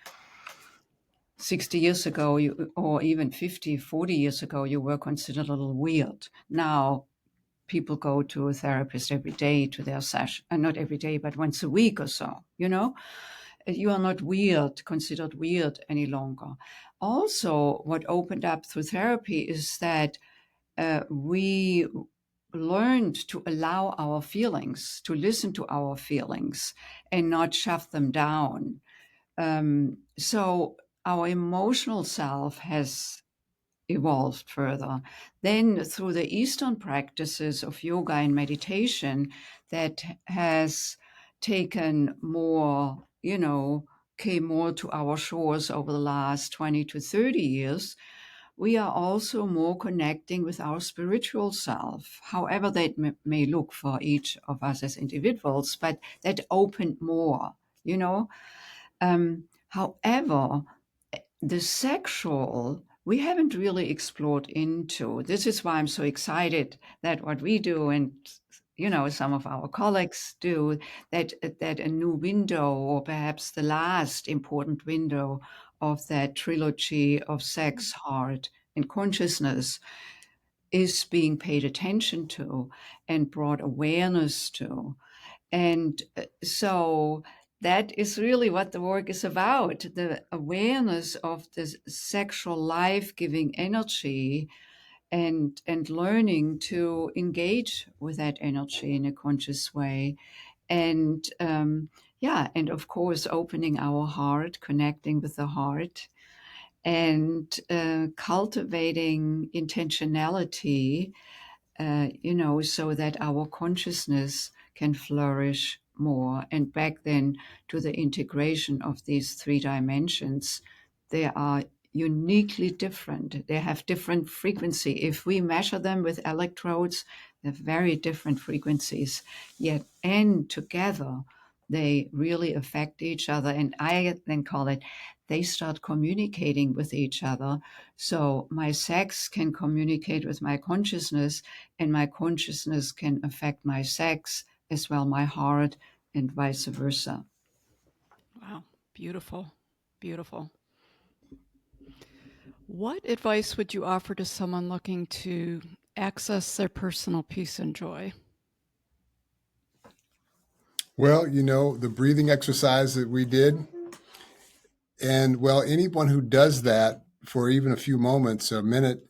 60 years ago, or even 50, 40 years ago, you were considered a little weird. Now, people go to a therapist every day to their session, and not every day, but once a week or so, You are not considered weird any longer. Also, what opened up through therapy is that we learned to allow our feelings, to listen to our feelings and not shove them down. So our emotional self has evolved further. Then, through the Eastern practices of yoga and meditation, that has taken more, came more to our shores over the last 20 to 30 years, we are also more connecting with our spiritual self, however that may look for each of us as individuals, but that opened more, you know. However, the sexual, we haven't really explored into. This is why I'm so excited that what we do and some of our colleagues do, that a new window, or perhaps the last important window of that trilogy of sex, heart, and consciousness, is being paid attention to and brought awareness to. And so that is really what the work is about, the awareness of the sexual life-giving energy, and learning to engage with that energy in a conscious way. And and of course, opening our heart, connecting with the heart, and cultivating intentionality, so that our consciousness can flourish more. And back then, to the integration of these three dimensions, they are uniquely different. They have different frequency. If we measure them with electrodes, they're very different frequencies, yet and together they really affect each other. And I then call it, they start communicating with each other. So my sex can communicate with my consciousness, and my consciousness can affect my sex as well, my heart, and vice versa. Wow, beautiful, beautiful. What advice would you offer to someone looking to access their personal peace and joy? Well, the breathing exercise that we did, and well, anyone who does that for even a few moments, a minute,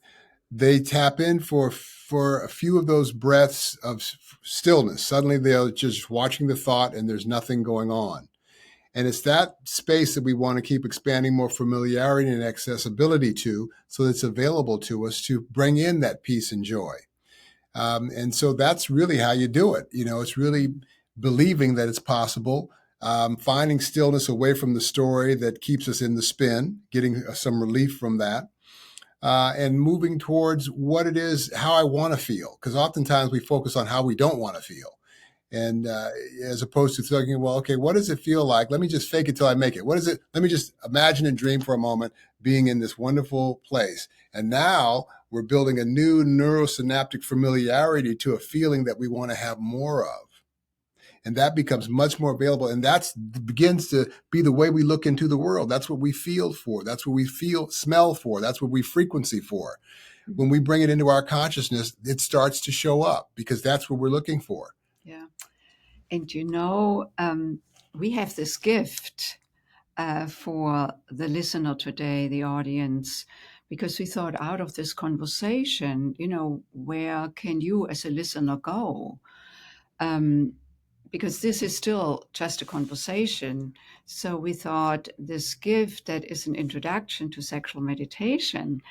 they tap in for a few of those breaths of stillness. Suddenly they're just watching the thought and there's nothing going on. And it's that space that we want to keep expanding more familiarity and accessibility to, so that it's available to us to bring in that peace and joy. And so that's really how you do it. It's really believing that it's possible, finding stillness away from the story that keeps us in the spin, getting some relief from that, and moving towards what it is, how I want to feel. Because oftentimes we focus on how we don't want to feel. And as opposed to thinking, well, okay, what does it feel like? Let me just fake it till I make it. What is it? Let me just imagine and dream for a moment being in this wonderful place. And now we're building a new neurosynaptic familiarity to a feeling that we want to have more of. And that becomes much more available. And that begins to be the way we look into the world. That's what we feel for. That's what we smell for. That's what we frequency for. When we bring it into our consciousness, it starts to show up because that's what we're looking for. Yeah. And we have this gift for the listener today, the audience, because we thought out of this conversation, where can you as a listener go? Because this is still just a conversation. So we thought this gift that is an introduction to sexual meditation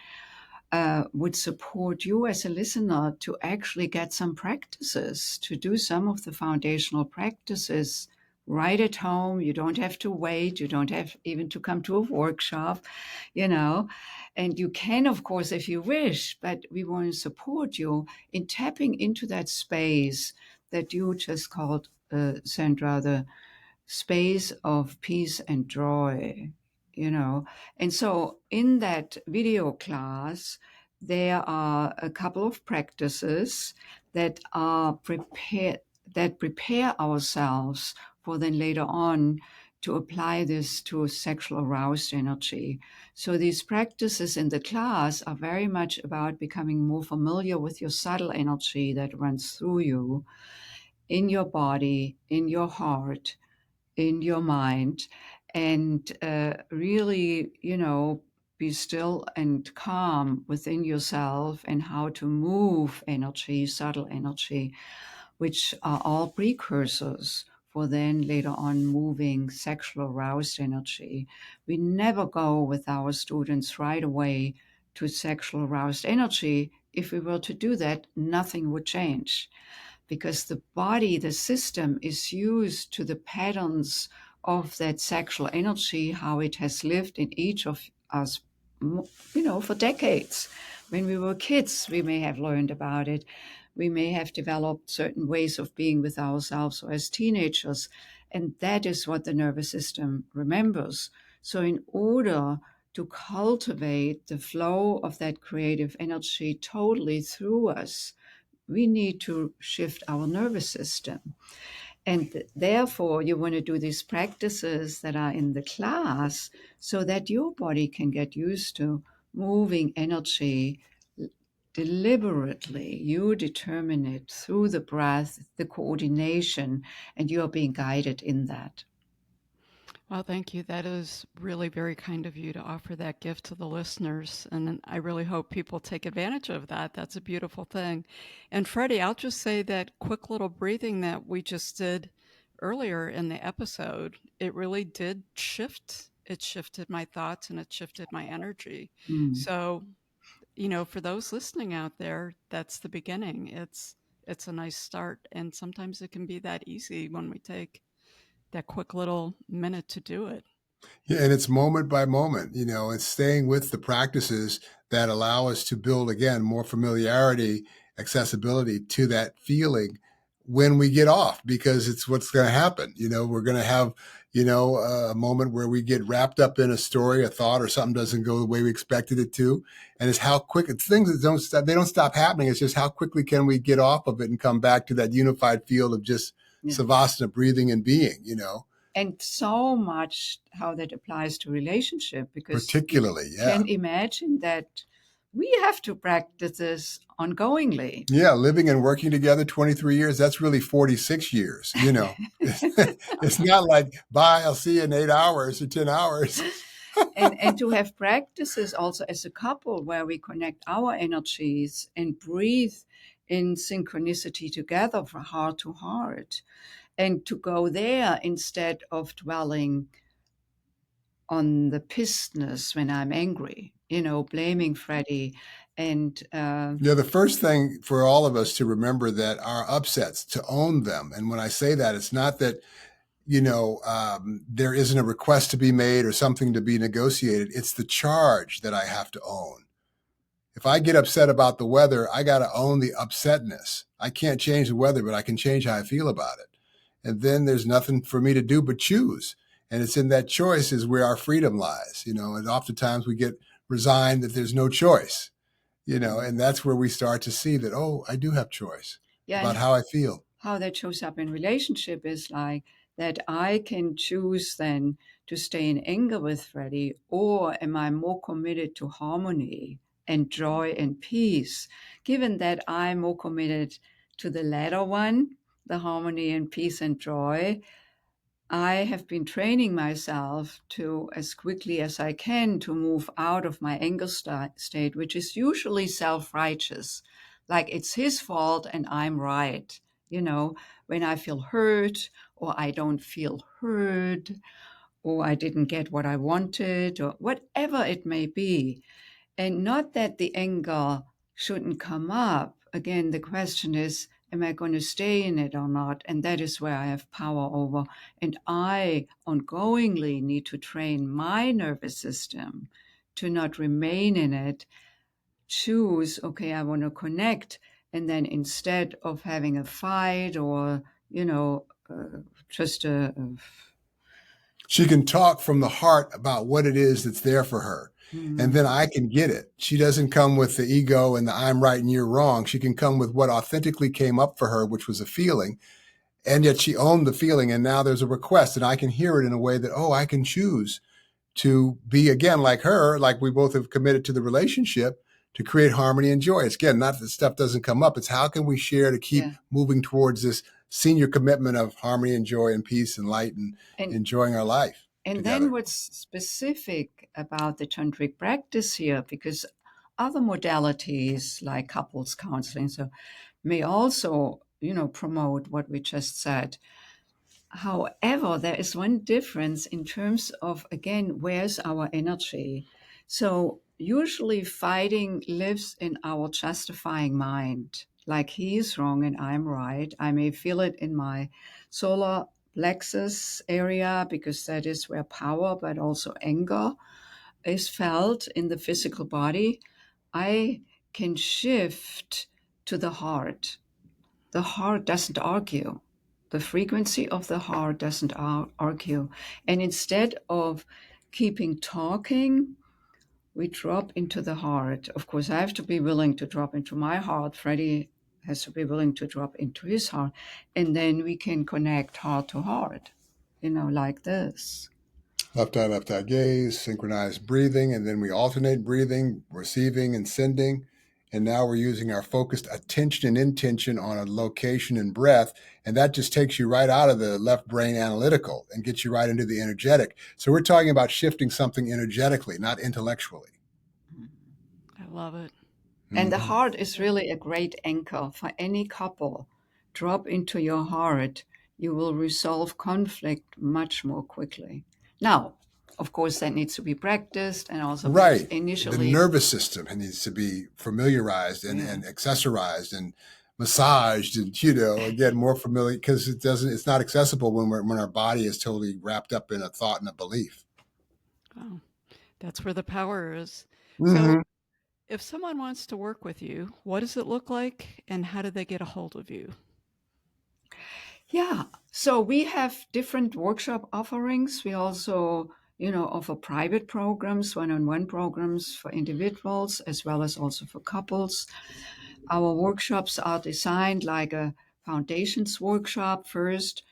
would support you as a listener to actually get some practices, to do some of the foundational practices right at home. You don't have to wait. You don't have even to come to a workshop, and you can, of course, if you wish, but we want to support you in tapping into that space that you just called, Sandra, the space of peace and joy, And so in that video class, there are a couple of practices that prepare ourselves for then later on to apply this to sexual aroused energy. So these practices in the class are very much about becoming more familiar with your subtle energy that runs through you, in your body, in your heart, in your mind, and really, be still and calm within yourself, and how to move energy, subtle energy, which are all precursors for then later on moving sexual aroused energy. We never go with our students right away to sexual aroused energy. If we were to do that, nothing would change, because the body, the system, is used to the patterns of that sexual energy, how it has lived in each of us, for decades. When we were kids, we may have learned about it. We may have developed certain ways of being with ourselves, or as teenagers, and that is what the nervous system remembers. So in order to cultivate the flow of that creative energy totally through us, we need to shift our nervous system. And therefore, you want to do these practices that are in the class so that your body can get used to moving energy deliberately. You determine it through the breath, the coordination, and you are being guided in that. Well, thank you. That is really very kind of you to offer that gift to the listeners. And I really hope people take advantage of that. That's a beautiful thing. And Freddie, I'll just say that quick little breathing that we just did earlier in the episode, it really did shift. It shifted my thoughts and it shifted my energy. So, for those listening out there, that's the beginning. It's a nice start. And sometimes it can be that easy when we take that quick little minute to do it. Yeah, and it's moment by moment, it's staying with the practices that allow us to build, again, more familiarity, accessibility to that feeling when we get off, because it's what's going to happen. We're going to have, a moment where we get wrapped up in a story, a thought, or something doesn't go the way we expected it to. And it's how quick, it's things that they don't stop happening. It's just how quickly can we get off of it and come back to that unified field of just savasana, breathing and being, And so much how that applies to relationship, because Particularly, you yeah. can imagine that we have to practice this ongoingly. Yeah, living and working together 23 years, that's really 46 years, you know. It's not like, bye, I'll see you in 8 hours or 10 hours. And to have practices also as a couple where we connect our energies and breathe in synchronicity together from heart to heart, and to go there instead of dwelling on the pissedness when I'm angry, blaming Freddie. And Yeah, the first thing for all of us to remember that our upsets, to own them. And when I say that, it's not that, there isn't a request to be made or something to be negotiated. It's the charge that I have to own. If I get upset about the weather, I got to own the upsetness. I can't change the weather, but I can change how I feel about it. And then there's nothing for me to do but choose. And it's in that choice is where our freedom lies, and oftentimes we get resigned that there's no choice, and that's where we start to see that, oh, I do have choice about and how I feel. how that shows up in relationship is like that I can choose then to stay in anger with Freddie, or am I more committed to harmony and joy and peace, given that I'm more committed to the latter one, the harmony and peace and joy. I have been training myself to, as quickly as I can, to move out of my anger state, which is usually self-righteous. Like it's his fault and I'm right. When I feel hurt, or I don't feel heard, or I didn't get what I wanted, or whatever it may be. And not that the anger shouldn't come up. Again, the question is, am I going to stay in it or not? And that is where I have power over. And I ongoingly need to train my nervous system to not remain in it, choose, okay, I want to connect. And then instead of having a fight or, just She can talk from the heart about what it is that's there for her. And then I can get it. She doesn't come with the ego and the I'm right and you're wrong. She can come with what authentically came up for her, which was a feeling. And yet she owned the feeling. And now there's a request, and I can hear it in a way that, oh, I can choose to be, again, like her, like we both have committed to the relationship, to create harmony and joy. It's, again, not that stuff doesn't come up. It's how can we share to keep moving towards this senior commitment of harmony and joy and peace and light and enjoying our life. And together. Then what's specific about the tantric practice here, because other modalities like couples counseling may also, promote what we just said. However, there is one difference in terms of, again, where's our energy? So usually fighting lives in our justifying mind, like he's wrong and I'm right. I may feel it in my solar plexus area because that is where power, but also anger is felt in the physical body. I can shift to the heart. The heart doesn't argue. The frequency of the heart doesn't argue. And instead of keeping talking, we drop into the heart. Of course, I have to be willing to drop into my heart. Freddie has to be willing to drop into his heart. And then we can connect heart to heart, like this. Left eye gaze, synchronized breathing, and then we alternate breathing, receiving and sending. And now we're using our focused attention and intention on a location and breath. And that just takes you right out of the left brain analytical and gets you right into the energetic. So we're talking about shifting something energetically, not intellectually. I love it. And the heart is really a great anchor for any couple. Drop into your heart. You will resolve conflict much more quickly. Now, of course, that needs to be practiced, and also right. Initially, the nervous system needs to be familiarized and accessorized and massaged, and again, more familiar, because it's not accessible when our body is totally wrapped up in a thought and a belief. Oh, that's where the power is. Mm-hmm. So if someone wants to work with you, what does it look like, and how do they get a hold of you? Yeah, so we have different workshop offerings. We also, offer private programs, one-on-one programs for individuals, as well as also for couples. Our workshops are designed like a foundations workshop first,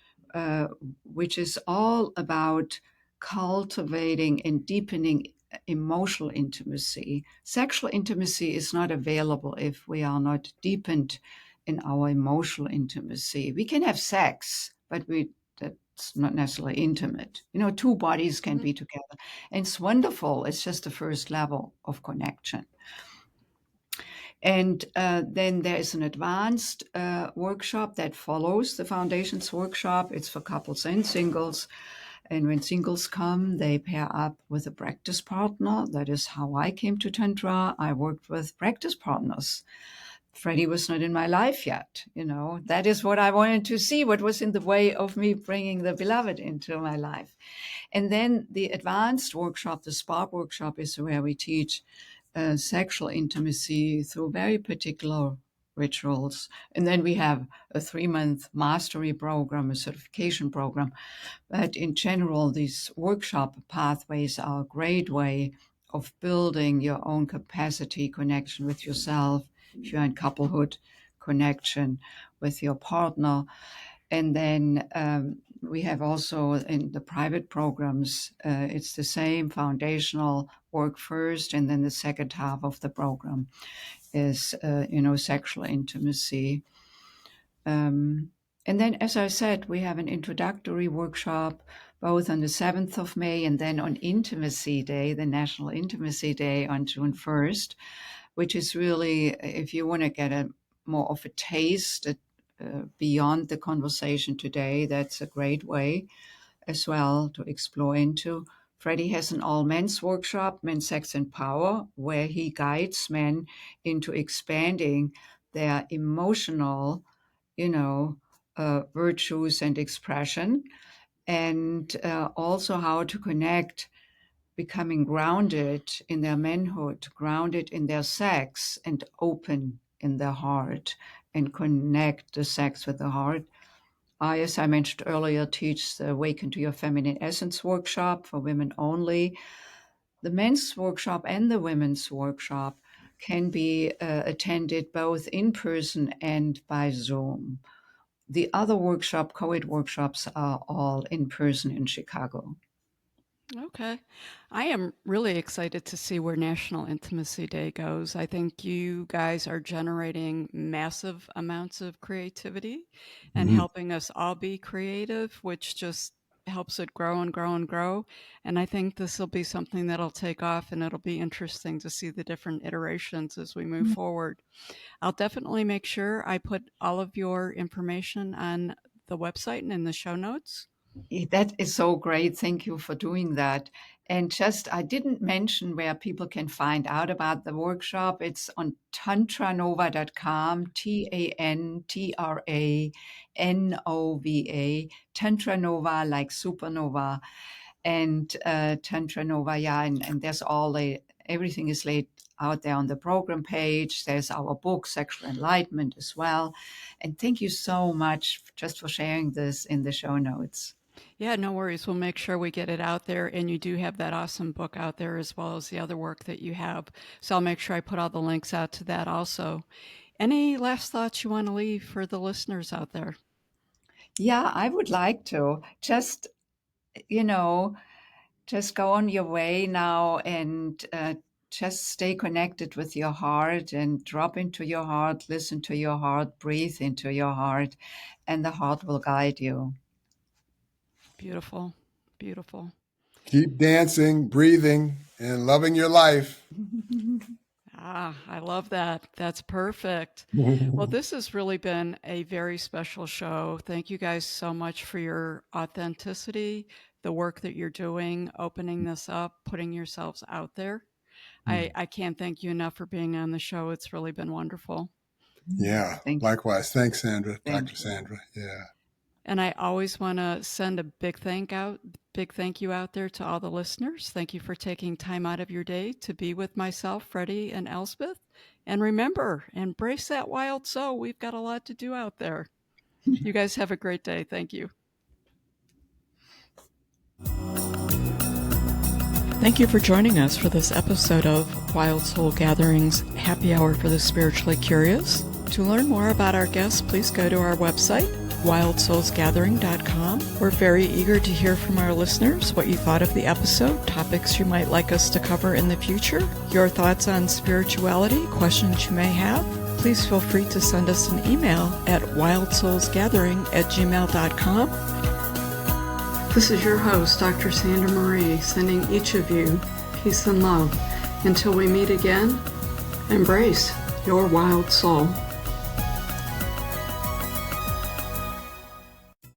which is all about cultivating and deepening emotional intimacy. Sexual intimacy is not available if we are not deepened in our emotional intimacy. We can have sex, but that's not necessarily intimate. Two bodies can be together, and it's wonderful. It's just the first level of connection. And then there is an advanced workshop that follows the Foundations workshop. It's for couples and singles. And when singles come, they pair up with a practice partner. That is how I came to Tantra. I worked with practice partners. Freddie was not in my life yet. That is what I wanted to see, what was in the way of me bringing the beloved into my life. And then the advanced workshop, the Spark workshop, is where we teach sexual intimacy through very particular rituals. And then we have a 3-month mastery program, a certification program. But in general, these workshop pathways are a great way of building your own capacity, connection with yourself, if you're in couplehood, connection with your partner. And then we have also in the private programs, it's the same foundational work first, and then the second half of the program is, sexual intimacy. And then, as I said, we have an introductory workshop both on the 7th of May and then on Intimacy Day, the National Intimacy Day on June 1st, which is really, if you want to get more of a taste beyond the conversation today, that's a great way as well to explore into. Freddie has an all-men's workshop, Men, Sex, and Power, where he guides men into expanding their emotional, virtues and expression, and also how to connect, becoming grounded in their manhood, grounded in their sex, and open in their heart, and connect the sex with the heart. I, as I mentioned earlier, teach the Awaken to Your Feminine Essence workshop for women only. The men's workshop and the women's workshop can be attended both in person and by Zoom. The other workshop, co-ed workshops, are all in person in Chicago. Okay. I am really excited to see where National Intimacy Day goes. I think you guys are generating massive amounts of creativity and helping us all be creative, which just helps it grow and grow and grow. And I think this will be something that'll take off, and it'll be interesting to see the different iterations as we move forward. I'll definitely make sure I put all of your information on the website and in the show notes. That is so great. Thank you for doing that. And I didn't mention where people can find out about the workshop. It's on tantranova.com, TANTRANOVA, Tantranova like supernova, and Tantranova, yeah, and there's everything is laid out there on the program page. There's our book, Sexual Enlightenment, as well. And thank you so much just for sharing this in the show notes. Yeah, no worries. We'll make sure we get it out there. And you do have that awesome book out there as well as the other work that you have. So I'll make sure I put all the links out to that also. Any last thoughts you want to leave for the listeners out there? Yeah, I would like to just go on your way now and just stay connected with your heart and drop into your heart, listen to your heart, breathe into your heart, and the heart will guide you. Beautiful. Beautiful. Keep dancing, breathing, and loving your life. I love that. That's perfect. Well, this has really been a very special show. Thank you guys so much for your authenticity, the work that you're doing, opening this up, putting yourselves out there. I can't thank you enough for being on the show. It's really been wonderful. Yeah, likewise. Thanks, Sandra. Dr. Sandra. Yeah. And I always want to send a big thank you out there to all the listeners. Thank you for taking time out of your day to be with myself, Freddie, and Elsbeth. And remember, embrace that wild soul. We've got a lot to do out there. You guys have a great day. Thank you. Thank you for joining us for this episode of Wild Soul Gatherings Happy Hour for the Spiritually Curious. To learn more about our guests, please go to our website, wildsoulsgathering.com. We're very eager to hear from our listeners what you thought of the episode, topics you might like us to cover in the future, your thoughts on spirituality, questions you may have. Please feel free to send us an email at wildsoulsgathering@gmail.com. This is your host, Dr. Sandra Marie, sending each of you peace and love. Until we meet again, embrace your wild soul.